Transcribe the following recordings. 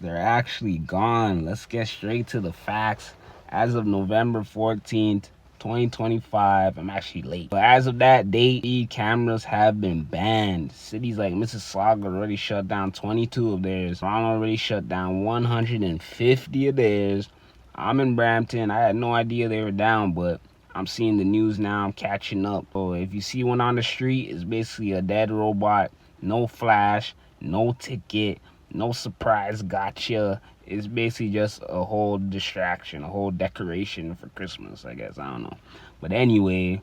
they're actually gone. Let's get straight to the facts. As of November 14th, 2025, I'm actually late. But as of that date, speed cameras have been banned. Cities like Mississauga already shut down 22 of theirs. Toronto already shut down 150 of theirs. I'm in Brampton. I had no idea they were down, but I'm seeing the news now. I'm catching up. So if you see one on the street, it's basically a dead robot. No flash, no ticket, no surprise gotcha. It's basically just a whole distraction, a whole decoration for Christmas, I guess. I don't know. But anyway,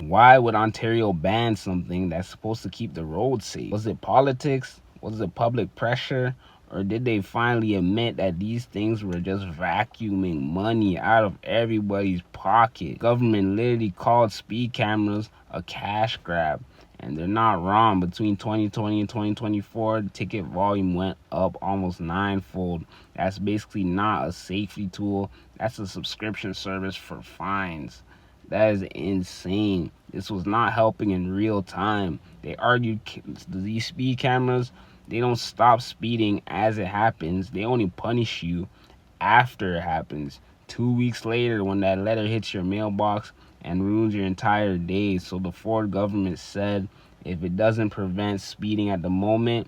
why would Ontario ban something that's supposed to keep the roads safe? Was it politics? Was it public pressure? Or did they finally admit that these things were just vacuuming money out of everybody's pocket? Government literally called speed cameras a cash grab. And they're not wrong. Between 2020 and 2024, the ticket volume went up almost ninefold. That's basically not a safety tool. That's a subscription service for fines. That is insane. This was not helping in real time. They argued these speed cameras, they don't stop speeding as it happens. They only punish you after it happens. 2 weeks later, when that letter hits your mailbox and ruins your entire day. So the Ford government said if it doesn't prevent speeding at the moment,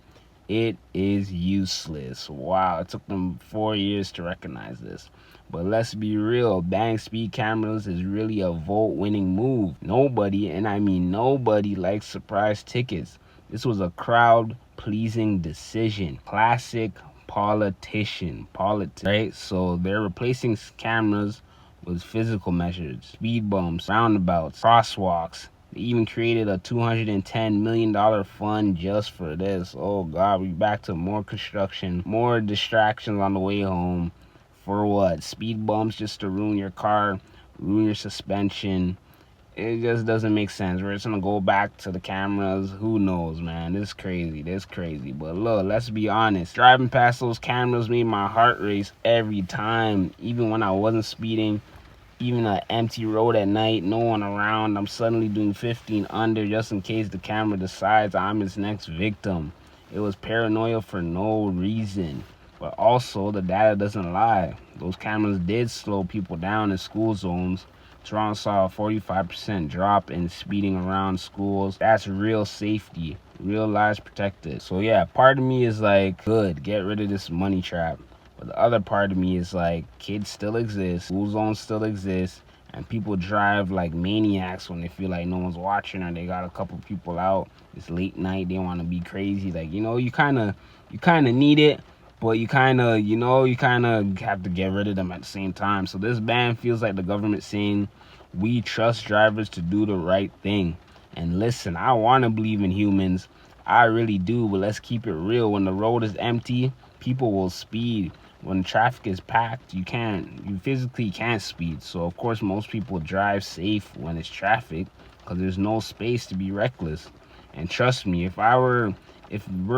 it is useless. Wow, it took them 4 years to recognize this. But let's be real, banning speed cameras is really a vote-winning move. Nobody, and I mean nobody, likes surprise tickets. This was a crowd-pleasing decision. Classic politics, right? So they're replacing cameras with physical measures, speed bumps, roundabouts, crosswalks. They even created a $210 million fund just for this. Oh God, we back to more construction, more distractions on the way home. For what? Speed bumps just to ruin your car, ruin your suspension. It just doesn't make sense. We're just gonna go back to the cameras. Who knows, man? This is crazy. But look, let's be honest. Driving past those cameras made my heart race every time. Even when I wasn't speeding, even an empty road at night, no one around, I'm suddenly doing 15 under just in case the camera decides I'm its next victim. It was paranoia for no reason. But also, the data doesn't lie. Those cameras did slow people down in school zones. Toronto saw a 45% drop in speeding around schools. That's real safety, real lives protected. So yeah, part of me is like, good, get rid of this money trap. But the other part of me is like, kids still exist, school zones still exist, and people drive like maniacs when they feel like no one's watching or they got a couple people out. It's late night, they want to be crazy. Like, you kind of need it, but you kind of have to get rid of them at the same time. So this ban feels like the government saying, we trust drivers to do the right thing. And listen, I want to believe in humans. I really do, but let's keep it real. When the road is empty, people will speed. When traffic is packed, you physically can't speed. So of course most people drive safe when it's traffic because there's no space to be reckless. And trust me, if we're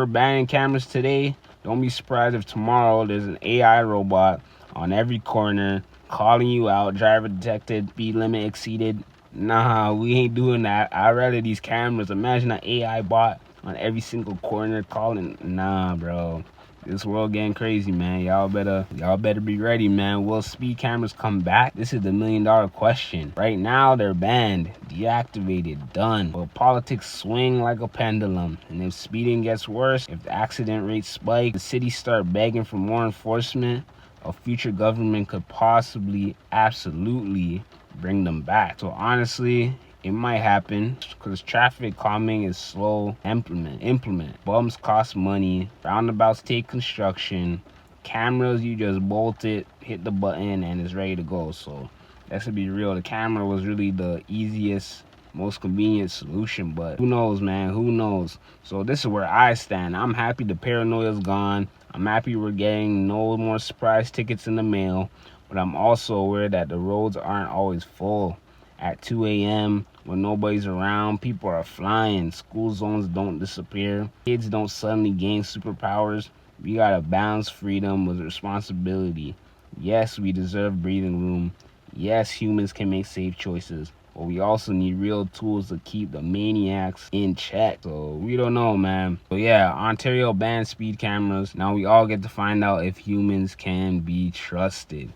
banning cameras today, don't be surprised if tomorrow there's an AI robot on every corner calling you out, driver detected, speed limit exceeded. Nah, we ain't doing that. I'd rather these cameras. Imagine an AI bot on every single corner calling. Nah, bro. This world getting crazy, man. Y'all better be ready, man. Will speed cameras come back? This is the $1 million question. Right now, they're banned, deactivated, done. But politics swing like a pendulum. And if speeding gets worse, if the accident rates spike, the cities start begging for more enforcement, a future government could possibly, absolutely bring them back. So honestly, it might happen because traffic calming is slow. Implement. Bumps cost money. Roundabouts take construction. Cameras, you just bolt it, hit the button, and it's ready to go. So let's be real. The camera was really the easiest, most convenient solution. But who knows, man? Who knows? So this is where I stand. I'm happy the paranoia's gone. I'm happy we're getting no more surprise tickets in the mail. But I'm also aware that the roads aren't always full. At 2 a.m. when nobody's around, people are flying. School zones don't disappear. Kids don't suddenly gain superpowers. We gotta balance freedom with responsibility. Yes, we deserve breathing room. Yes, humans can make safe choices. but we also need real tools to keep the maniacs in check. So we don't know, man. But yeah, Ontario banned speed cameras. Now we all get to find out if humans can be trusted.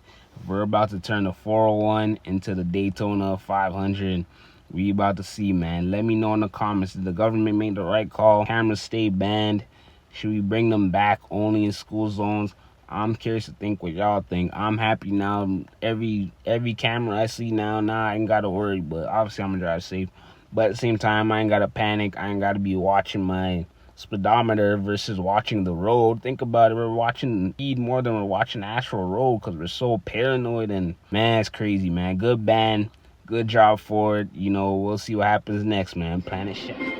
We're about to turn the 401 into the Daytona 500. We about to see, man. Let me know in the comments. Did the government make the right call? Cameras stay banned. Should we bring them back only in school zones? I'm curious to think what y'all think. I'm happy now. Every camera I see now, I ain't gotta worry. But obviously I'm gonna drive safe. But at the same time, I ain't gotta panic. I ain't gotta be watching my speedometer versus watching the road. Think about it. We're watching speed more than we're watching the actual road because we're so paranoid. And man, it's crazy, man. Good ban. Good job for it. You know, we'll see what happens next, man. Planet Chef.